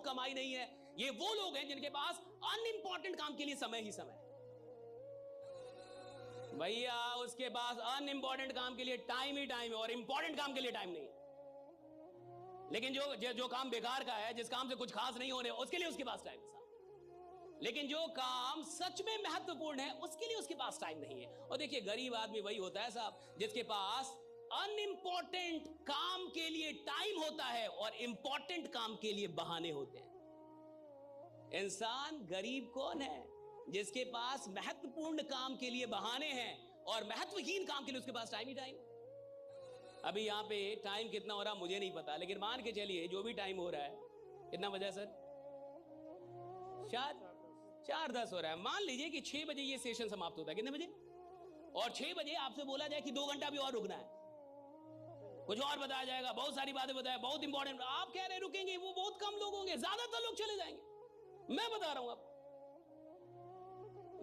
कमाई नहीं है, ये वो लोग हैं जिनके पास अनइंपॉर्टेंट काम के लिए समय ही समय है। भैया उसके पास अनइंपॉर्टेंट काम के लिए टाइम ही टाइम है और इंपॉर्टेंट काम के लिए टाइम नहीं है। लेकिन जो काम बेकार का है, जिस काम से कुछ खास नहीं होने, उसके लिए उसके पास टाइम है साहब। लेकिन जो काम सच में महत्वपूर्ण है उसके लिए उसके पास टाइम नहीं है। और देखिए गरीब आदमी वही होता है साहब जिसके पास अनइंपॉर्टेंट काम के लिए टाइम होता है और इंपॉर्टेंट काम के लिए बहाने होते हैं। इंसान गरीब कौन है? जिसके पास महत्वपूर्ण काम के लिए बहाने हैं और महत्वहीन काम के लिए उसके पास टाइम ही टाइम। अभी यहां पे टाइम कितना हो रहा मुझे नहीं पता, लेकिन मान के चलिए जो भी टाइम हो रहा है, कितना बजा सर? 4:10 हो रहा है। मान लीजिए कि 6 बजे ये सेशन समाप्त होता है, कितने बजे? और 6 बजे आपसे बोला जाए कि 2 घंटा भी और रुकना है, कुछ और बताया जाएगा, बहुत सारी बातें बताया, बहुत इंपॉर्टेंट। आप कह रहे रुकेंगे, वो बहुत कम लोग होंगे, ज्यादातर लोग चले जाएंगे। मैं बता रहा हूं आप,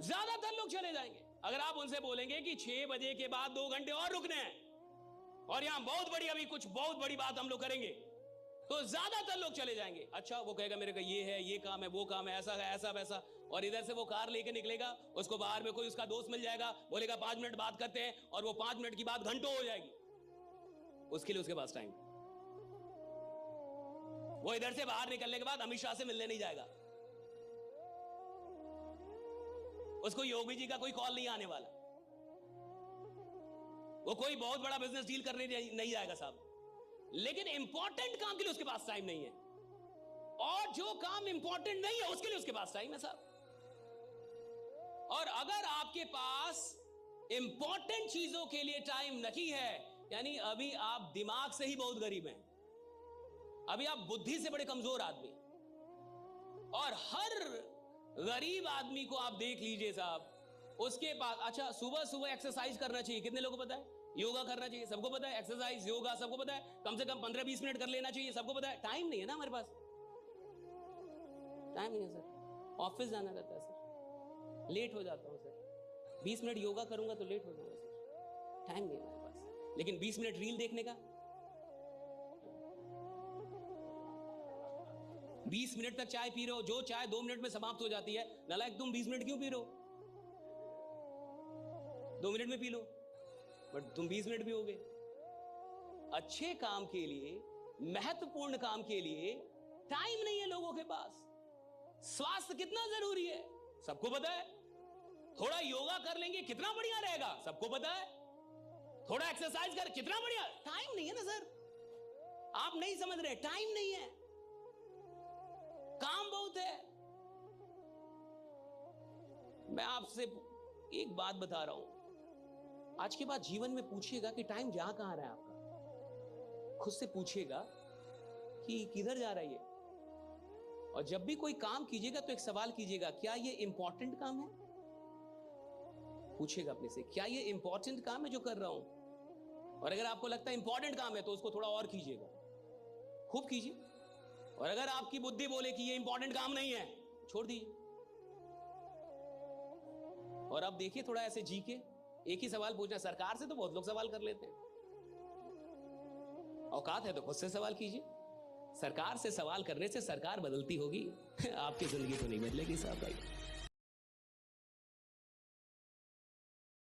ज्यादातर लोग चले जाएंगे। अगर आप उनसे बोलेंगे कि 6 बजे के बाद 2 घंटे और रुकने हैं और यहां बहुत बड़ी, अभी कुछ बहुत बड़ी बात हम लोग करेंगे, तो ज्यादातर लोग चले जाएंगे। अच्छा, वो कहेगा मेरे को ये है, ये काम है, वो काम है, ऐसा है, ऐसा वैसा। और इधर से वो कार लेके निकलेगा, उसको बाहर में कोई उसका दोस्त मिल जाएगा, बोलेगा 5 मिनट बात करते हैं, और वो 5 मिनट की बात घंटों हो जाएगी। उसके लिए उसके पास टाइम। वो इधर से बाहर निकलने के बाद अमित शाह से मिलने नहीं जाएगा, उसको योगी जी का कोई कॉल नहीं आने वाला, वो कोई बहुत बड़ा बिजनेस डील करने नहीं जाएगा साहब। लेकिन इंपॉर्टेंट काम के लिए उसके पास टाइम नहीं है, और जो काम इंपॉर्टेंट नहीं है उसके लिए उसके पास टाइम है साहब। और अगर आपके पास इंपॉर्टेंट चीजों के लिए टाइम नहीं है, यानी अभी आप दिमाग से ही बहुत गरीब हैं, अभी आप बुद्धि से बड़े कमजोर आदमी। और हर गरीब आदमी को आप देख लीजिए साहब, उसके पास, अच्छा सुबह सुबह एक्सरसाइज करना चाहिए, कितने लोगों को पता है? योगा करना चाहिए, सबको पता है। एक्सरसाइज, योगा सबको पता है, कम से कम 15-20 मिनट कर लेना चाहिए, सबको पता है। टाइम नहीं है ना हमारे पास, टाइम नहीं है सर। ऑफिस जाना रहता है सर, लेट हो जाता हूं सर। 20 मिनट योगा करूंगा तो लेट हो जाऊंगा सर, टाइम नहीं है हमारे पास। लेकिन 20 मिनट रील देखने का, 20 मिनट तक चाय पी रहे हो, जो चाय 2 मिनट में समाप्त हो जाती है, नालायक तुम 20 मिनट क्यों पी रहे हो? 2 मिनट में पी लो, बट तुम 20 मिनट भी हो गए। अच्छे काम के लिए, महत्वपूर्ण काम के लिए टाइम नहीं है लोगों के पास। स्वास्थ्य कितना जरूरी है सबको पता है। थोड़ा योगा कर लेंगे कितना बढ़िया रहेगा, सबको पता है। थोड़ा एक्सरसाइज कर कितना बढ़िया, टाइम नहीं है ना सर। आप नहीं समझ रहे, टाइम नहीं है, काम बहुत है। मैं आपसे एक बात बता रहा हूं, आज के बाद जीवन में पूछिएगा कि टाइम जा कहां रहा है आपका। खुद से पूछिएगा कि किधर जा रहा है ये। और जब भी कोई काम कीजिएगा तो एक सवाल कीजिएगा, क्या ये इंपॉर्टेंट काम है? पूछिएगा अपने से, क्या ये इंपॉर्टेंट काम है जो कर रहा हूं? और अगर आपको लगता है इंपॉर्टेंट काम है तो उसको थोड़ा और कीजिएगा, खूब कीजिए। और अगर आपकी बुद्धि बोले कि ये इंपॉर्टेंट काम नहीं है, छोड़ दीजिए। और अब देखिए थोड़ा ऐसे जी के एक ही सवाल पूछना। सरकार से तो बहुत लोग सवाल कर लेते हैं, औकात है तो खुद से सवाल कीजिए। सरकार से सवाल करने से सरकार बदलती होगी, आपकी जिंदगी तो नहीं बदलेगी साहब भाई।